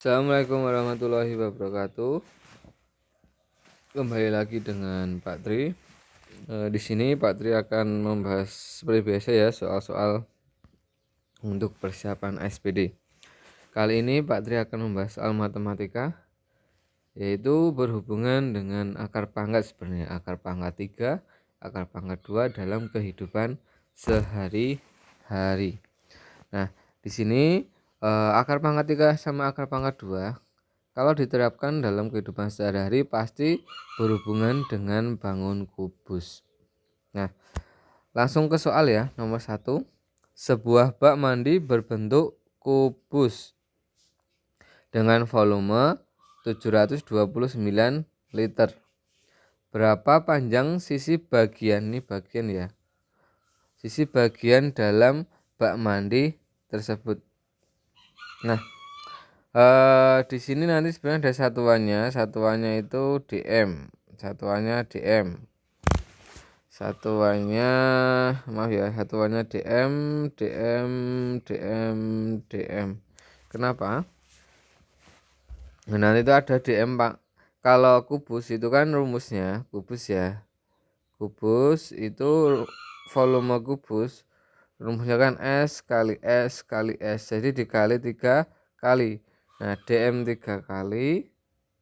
Assalamualaikum warahmatullahi wabarakatuh. Kembali lagi dengan Pak Tri. Di sini Pak Tri akan membahas seperti biasa ya soal-soal untuk persiapan SPD. Kali ini Pak Tri akan membahas soal matematika, yaitu berhubungan dengan akar pangkat sebenarnya, akar pangkat 3, akar pangkat 2 dalam kehidupan sehari-hari. Nah, di sini akar pangkat 3 sama akar pangkat 2 kalau diterapkan dalam kehidupan sehari-hari pasti berhubungan dengan bangun kubus. Nah, langsung ke soal ya, nomor 1. Sebuah bak mandi berbentuk kubus dengan volume 729 liter. Berapa panjang sisi bagian, ini bagian ya, sisi bagian dalam bak mandi tersebut. Nah, di sini nanti sebenarnya ada satuannya itu dm, satuannya maaf ya, satuannya dm. Kenapa? Nah, nanti itu ada dm Pak. Kalau kubus itu kan rumusnya kubus ya, kubus itu volume kubus rumusnya kan S kali S kali S, jadi dikali 3 kali. Nah, dm 3 kali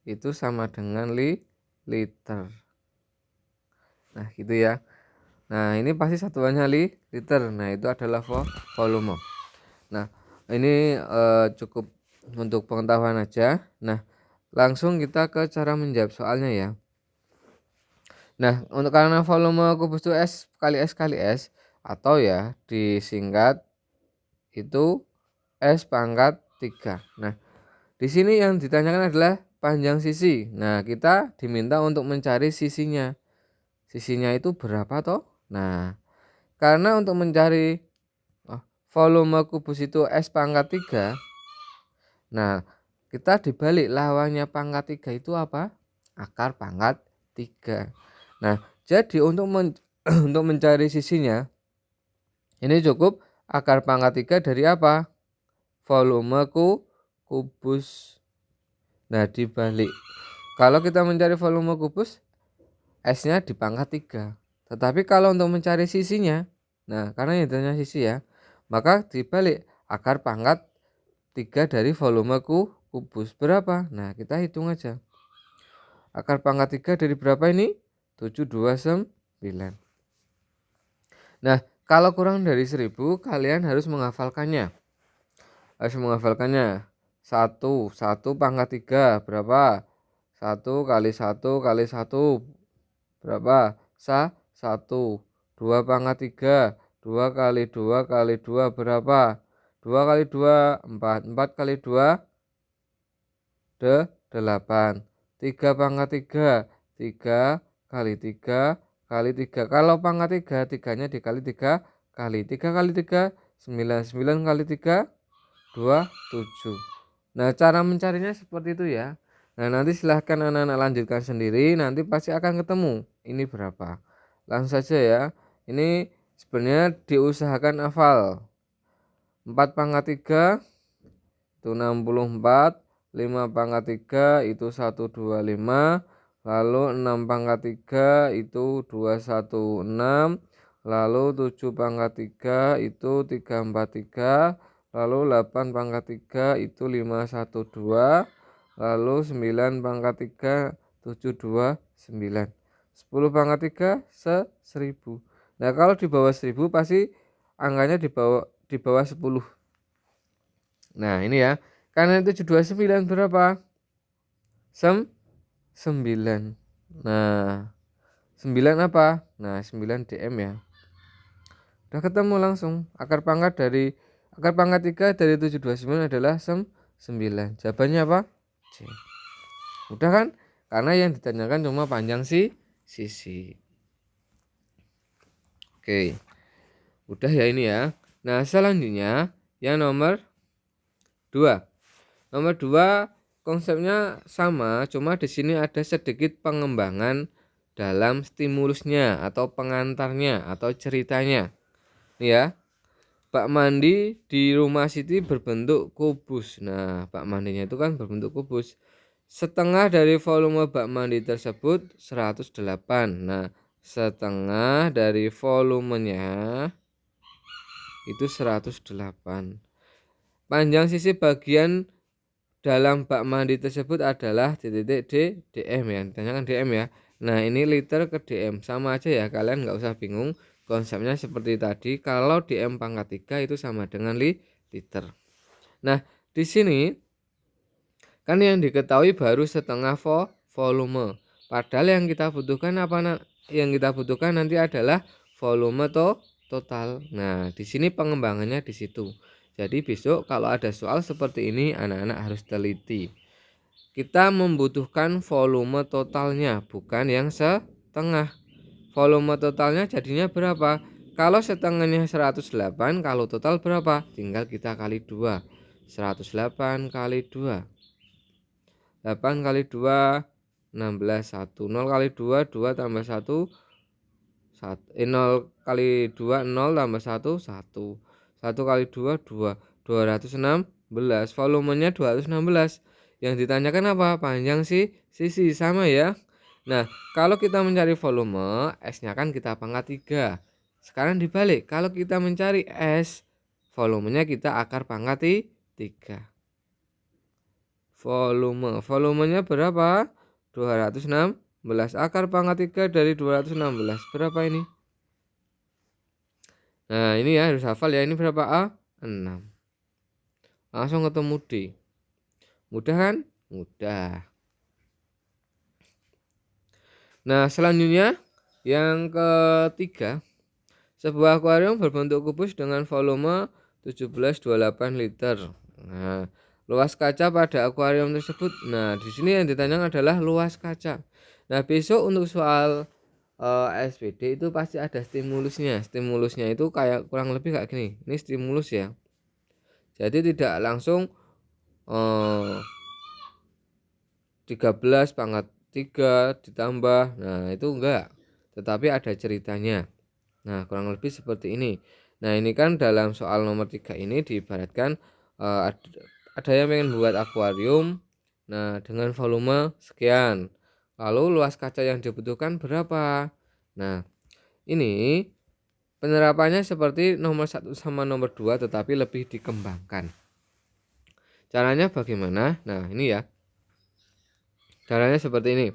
itu sama dengan liter. Nah, gitu ya. Nah, ini pasti satuannya liter. Nah, itu adalah volume. Nah, ini cukup untuk pengetahuan aja. Nah, langsung kita ke cara menjawab soalnya ya. Nah, untuk karena volume kubus itu S kali S kali S, atau ya disingkat itu S pangkat 3. Nah, di sini yang ditanyakan adalah panjang sisi. Nah, kita diminta untuk mencari sisinya. Sisinya itu berapa toh? Nah, karena untuk mencari volume kubus itu S pangkat 3. Nah, kita dibalik lawannya pangkat 3 itu apa? Akar pangkat 3. Nah, jadi untuk untuk mencari sisinya ini cukup akar pangkat 3 dari apa? Volume kubus. Nah, dibalik. Kalau kita mencari volume kubus, S-nya di pangkat 3. Tetapi kalau untuk mencari sisinya, nah karena ini hanya sisi ya, maka dibalik akar pangkat 3 dari volume kubus. Berapa? Nah, kita hitung aja. Akar pangkat 3 dari berapa ini? 729. Nah, kalau kurang dari 1000, kalian harus menghafalkannya. 1 pangkat 3 berapa? 1 kali 1 kali 1 berapa? 1. 2 pangkat 3, 2 kali 2 kali 2 berapa? 2 kali 2 4, 4 kali 2 8. 3 pangkat 3, 3 kali 3 kali 3. Kalau pangkat 3, 3-nya dikali 3 kali. 3 kali 3 9, 9 kali 3 27. Nah, cara mencarinya seperti itu ya. Nah, nanti silahkan anak-anak lanjutkan sendiri, nanti pasti akan ketemu ini berapa. Langsung saja ya. Ini sebenarnya diusahakan hafal. 4 pangkat 3 itu 64, 5 pangkat 3 itu 125, lalu 6 pangkat 3 itu 216, lalu 7 pangkat 3 itu 343, lalu 8 pangkat 3 itu 512, lalu 9 pangkat 3 729, 10 pangkat 3 1000. Nah, kalau di bawah 1000 pasti angkanya di bawah 10. Nah, ini ya. Karena 729 berapa? 9. Nah, 9 apa? Nah, 9 dm ya. Udah ketemu langsung. Akar pangkat 3 dari 729 adalah 9. Jawabannya apa? C. Udah kan? Karena yang ditanyakan cuma panjang sisi. Oke. Udah ya ini ya. Nah, selanjutnya yang nomor 2. Nomor 2 konsepnya sama, cuma di sini ada sedikit pengembangan dalam stimulusnya atau pengantarnya atau ceritanya. Nih ya. bak mandi di rumah Siti berbentuk kubus. Nah, bak mandinya itu kan berbentuk kubus. Setengah dari volume bak mandi tersebut 108. Nah, setengah dari volumenya itu 108. Panjang sisi bagian dalam bak mandi tersebut adalah titik D dm ya. Ditanyakan dm ya. Nah, ini liter ke dm sama aja ya, kalian nggak usah bingung. Konsepnya seperti tadi, kalau dm pangkat 3 itu sama dengan liter. Nah, di sini kan yang diketahui baru setengah volume. Padahal yang kita butuhkan apa? Yang kita butuhkan nanti adalah volume total. Nah, di sini pengembangannya di situ. Jadi besok kalau ada soal seperti ini, anak-anak harus teliti. Kita membutuhkan volume totalnya, bukan yang setengah. Volume totalnya jadinya berapa? Kalau setengahnya 108, kalau total berapa? Tinggal kita kali 2. 108 kali 2. 8 kali 2, 16, 1. 0 kali 2, 2 tambah 1, 0 kali 2, 0 tambah 1, 1. 1 kali 2, 2. 216. Volumenya 216. Yang ditanyakan apa? Panjang sisi. Sama ya. Nah, kalau kita mencari volume, S-nya kan kita pangkat 3. Sekarang dibalik. Kalau kita mencari S, volumenya kita akar pangkat 3. Volumenya berapa? 216. Akar pangkat 3 dari 216 berapa ini? Nah, ini ya harus hafal ya. Ini berapa? A? 6. Langsung ketemu D. Mudah kan? Mudah. Nah, selanjutnya yang ketiga, sebuah akuarium berbentuk kubus dengan volume 1728 liter. Nah, luas kaca pada akuarium tersebut. Nah, di sini yang ditanyakan adalah luas kaca. Nah, besok untuk soal SPD itu pasti ada stimulusnya. Stimulusnya itu kayak kurang lebih kayak gini. Ini stimulus ya. Jadi tidak langsung 13 pangkat 3 ditambah. Nah, itu enggak. Tetapi ada ceritanya. Nah, kurang lebih seperti ini. Nah, ini kan dalam soal nomor 3 ini diibaratkan ada yang pengen buat akuarium. Nah, dengan volume sekian. Lalu luas kaca yang dibutuhkan berapa? Nah, ini penerapannya seperti nomor 1 sama nomor 2 tetapi lebih dikembangkan. Caranya bagaimana? Nah, ini ya. Caranya seperti ini.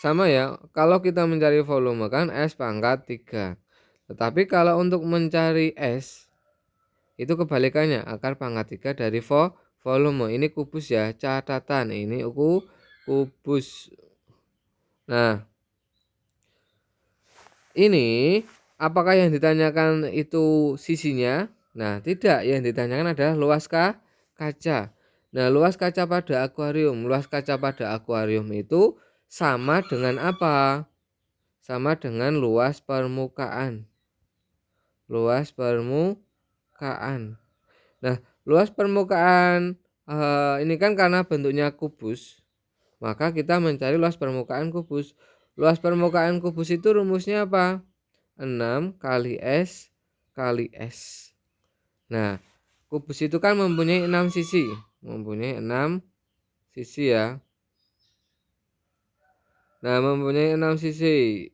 Sama ya. Kalau kita mencari volume kan S pangkat 3. Tetapi kalau untuk mencari S itu kebalikannya, akar pangkat 3 dari volume. Ini kubus ya, catatan. Ini kubus. Nah, ini apakah yang ditanyakan itu sisinya? Nah, tidak. Yang ditanyakan adalah luas kaca. Nah, luas kaca pada akuarium. Luas kaca pada akuarium itu sama dengan apa? Sama dengan luas permukaan. Luas permukaan. Nah, luas permukaan ini kan karena bentuknya kubus, maka kita mencari luas permukaan kubus. Luas permukaan kubus itu rumusnya apa? 6 kali S kali S. Nah, kubus itu kan mempunyai 6 sisi. Mempunyai 6 sisi ya. Nah, mempunyai 6 sisi.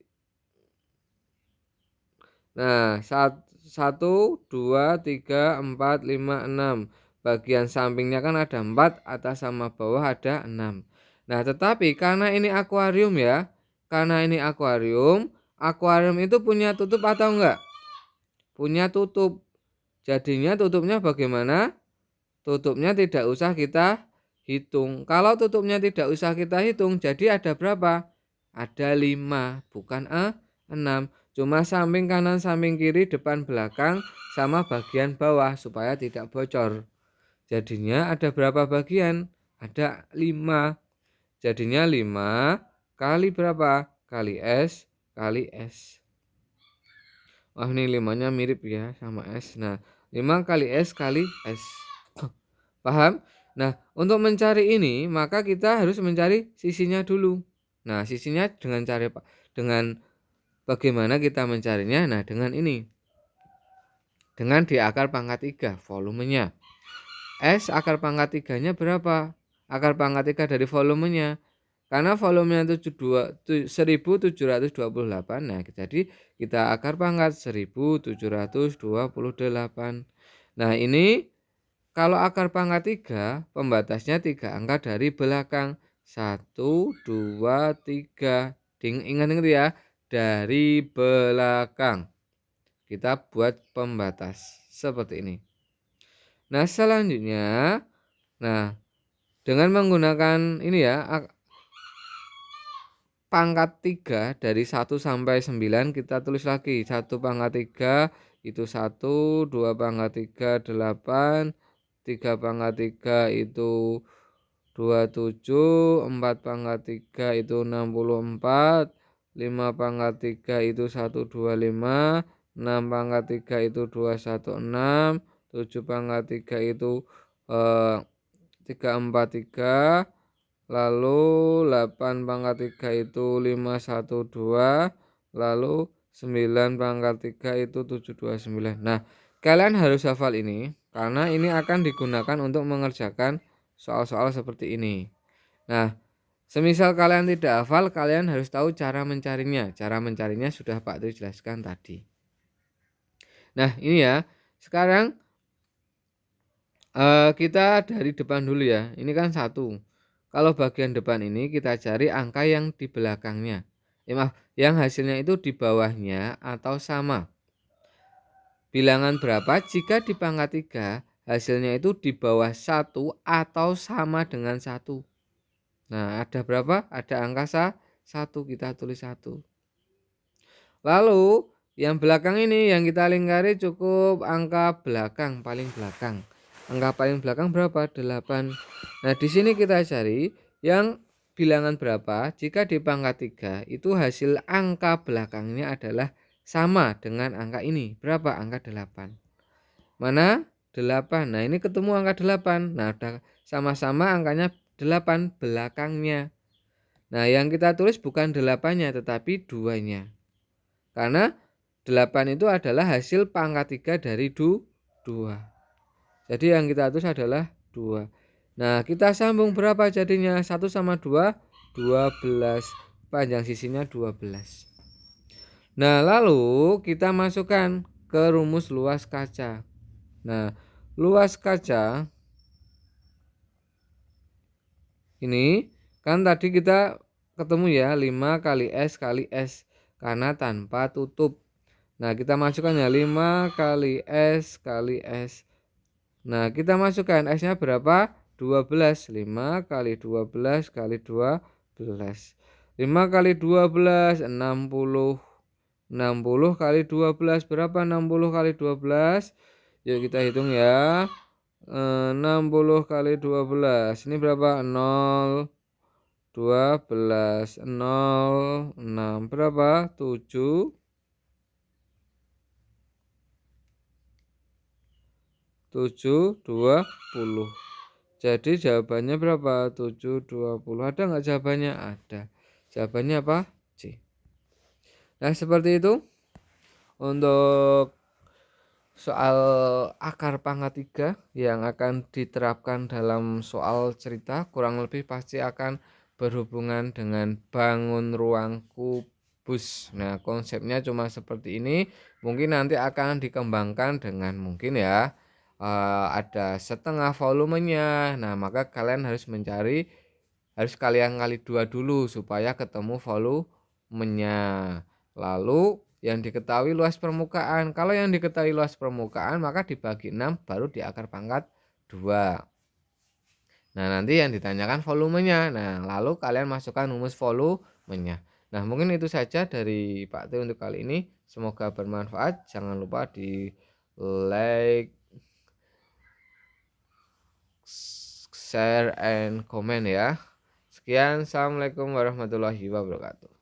Nah, 1, 2, 3, 4, 5, 6. Bagian sampingnya kan ada 4, atas sama bawah ada 6. Nah, tetapi karena ini akuarium ya. Karena ini akuarium itu punya tutup atau enggak? Punya tutup. Jadinya tutupnya bagaimana? Tutupnya tidak usah kita hitung. Kalau tutupnya tidak usah kita hitung, jadi ada berapa? Ada 5, bukan 6. Cuma samping kanan, samping kiri, depan, belakang, sama bagian bawah supaya tidak bocor. Jadinya ada berapa bagian? Ada 5. Jadinya 5 kali berapa? Kali S kali S. Wah, ini 5-nya mirip ya sama S. Nah, 5 kali S kali S. Paham? Nah, untuk mencari ini maka kita harus mencari sisinya dulu. Nah, sisinya dengan bagaimana kita mencarinya? Nah, dengan ini. dengan di akar pangkat 3 volumenya. S akar pangkat 3-nya berapa? Akar pangkat 3 dari volumenya. Karena volumenya 1728. Nah, jadi kita akar pangkat 1728. Nah, ini kalau akar pangkat 3, pembatasnya 3 angka dari belakang. 1, 2, 3. Ingat-ingat ya, dari belakang. Kita buat pembatas seperti ini. Nah, selanjutnya, nah dengan menggunakan ini ya, pangkat 3 dari 1 sampai 9 kita tulis lagi. 1 pangkat 3 itu 1, 2 pangkat 3 8, 3 pangkat 3 itu 27, 4 pangkat 3 itu 64, 5 pangkat 3 itu 125, 6 pangkat 3 itu 216, 7 pangkat 3 itu 343, lalu 8 pangkat 3 itu 512, lalu 9 pangkat 3 itu 729. Nah, kalian harus hafal ini karena ini akan digunakan untuk mengerjakan soal-soal seperti ini. Nah, semisal kalian tidak hafal, kalian harus tahu cara mencarinya. Cara mencarinya sudah Pak Tri jelaskan tadi. Nah, ini ya. Sekarang kita dari depan dulu ya. Ini kan 1. Kalau bagian depan ini kita cari angka yang di belakangnya. Maaf, yang hasilnya itu di bawahnya atau sama. Bilangan berapa jika di pangkat 3 hasilnya itu di bawah 1 atau sama dengan 1. Nah, ada berapa? Ada angka 1, kita tulis 1. Lalu yang belakang ini yang kita lingkari cukup angka belakang, paling belakang. Angka paling belakang berapa? 8. Nah, di sini kita cari yang bilangan berapa jika di pangkat 3 itu hasil angka belakangnya adalah sama dengan angka ini. Berapa? Angka 8. Mana? 8. Nah, ini ketemu angka 8. Nah, udah sama-sama angkanya 8 belakangnya. Nah, yang kita tulis bukan 8-nya tetapi 2-nya. Karena 8 itu adalah hasil pangkat 3 dari 2. Jadi yang kita tulis adalah 2. Nah, kita sambung berapa jadinya? 1 sama 2, 12. Panjang sisinya 12. Nah, lalu kita masukkan ke rumus luas kaca. Nah, luas kaca ini kan tadi kita ketemu ya 5 kali S karena tanpa tutup. Nah, kita masukkan ya 5 kali S. Nah, kita masukkan S-nya berapa? 12. 5 kali 12 kali 12. 5 kali 12 60. 60 kali 12 berapa? 60 kali 12. Yuk kita hitung ya. 60 kali 12 ini berapa? 0, 12, 0, 6 berapa? 7, 20. Jadi jawabannya berapa? 720. Ada nggak jawabannya? Ada. Jawabannya apa? C. Nah, seperti itu untuk soal akar pangkat 3 yang akan diterapkan dalam soal cerita, kurang lebih pasti akan berhubungan dengan bangun ruang kubus. Nah, konsepnya cuma seperti ini. Mungkin nanti akan dikembangkan dengan mungkin ya ada setengah volumenya. Nah, maka kalian harus kalian kali 2 dulu supaya ketemu volumenya. Lalu yang diketahui luas permukaan. Kalau yang diketahui luas permukaan maka dibagi 6 baru di akar pangkat 2. Nah, nanti yang ditanyakan volumenya. Nah, lalu kalian masukkan rumus volumenya. Nah, mungkin itu saja dari Pak T untuk kali ini. Semoga bermanfaat. Jangan lupa di like, share, and comment ya. Sekian, assalamualaikum warahmatullahi wabarakatuh.